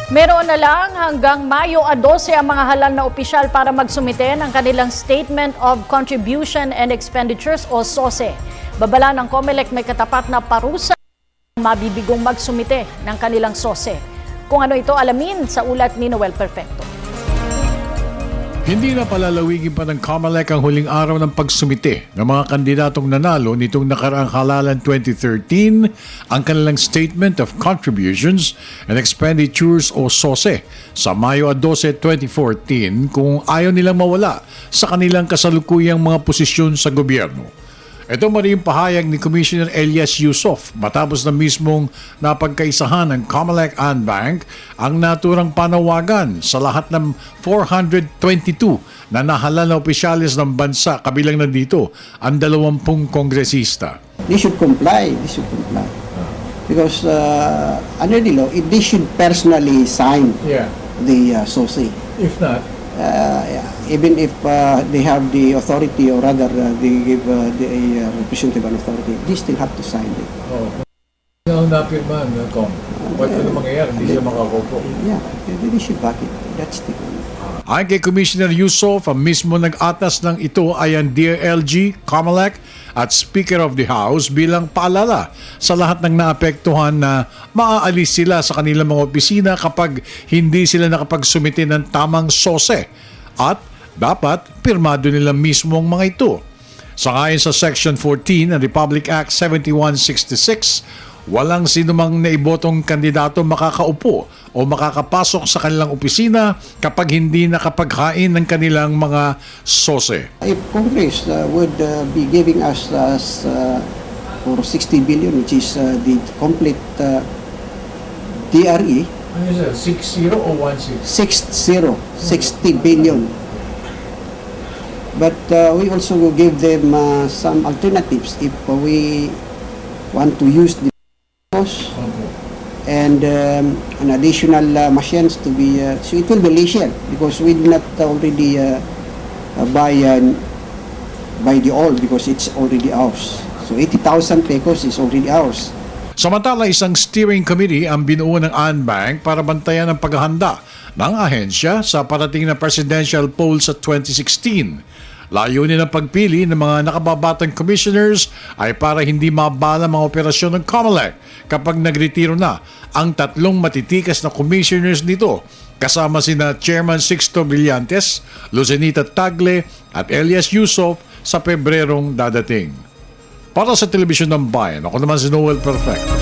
Meron na lang hanggang Mayo 12 ang mga halal na opisyal para magsumite ng kanilang Statement of Contribution and Expenditures o SOSE. Babala ng COMELEC may katapat na parusa ang mabibigong magsumite ng kanilang SOSE. Kung ano ito alamin sa ulat ni Noel Perfecto. Hindi na palalawigin pa ng COMELEC ang huling araw ng pagsumite ng mga kandidatong nanalo nitong nakaraang halalan 2013 ang kanilang Statement of Contributions and Expenditures o SOSE sa Mayo 12, 2014 kung ayaw nilang mawala sa kanilang kasalukuyang mga posisyon sa gobyerno. Ito maring pahayag ni Commissioner Elias Yusof matapos na mismong napagkaisahan ng COMELEC and Bank ang naturang panawagan sa lahat ng 422 na nahalal na opisyalis ng bansa, kabilang na dito ang 20 kongresista. They should comply. Because under the law, they should personally sign the SOSE. If not, even if they have the authority, or rather they give the representative an authority, they still have to sign it. napirmahan na Kong. What ano mangyayari? Hindi siya makakopo. Yeah, they should back it. That's the Ayon kay Commissioner Yusof, ang mismo nag-atas ng ito ay ang DILG, COMELEC at Speaker of the House bilang paalala sa lahat ng naapektuhan na maaalis sila sa kanilang mga opisina kapag hindi sila nakapagsumite ng tamang SOSE at dapat pirmado nila mismo ang mga ito. Sangayon sa Section 14 ng Republic Act 7166, walang sinumang naibotong kandidato makakaupo o makakapasok sa kanilang opisina kapag hindi nakapaghain ng kanilang mga SOSE. If Congress would be giving us for 60 billion, which is the complete DRE, Ano yun, 60 o 16? 60 billion. But we also give them some alternatives if we want to use the cost and an additional machines to be so it will be leisure because we did not already buy the all because it's already ours. So 80,000 pesos is already ours. Samantala, isang steering committee ang binuo ng ANBank para bantayan ang paghahanda ng ahensya sa parating na presidential poll sa 2016. Layunin ng pagpili ng mga nakababatang commissioners ay para hindi mabala mga operasyon ng COMELEC kapag nagretiro na ang tatlong matitikas na commissioners nito, kasama sina Chairman Sixto Brillantes, Lucenita Tagle at Elias Yusof sa Pebrerong dadating. Para sa Telebisyon ng Bayan, ako naman si Noel Perfecto.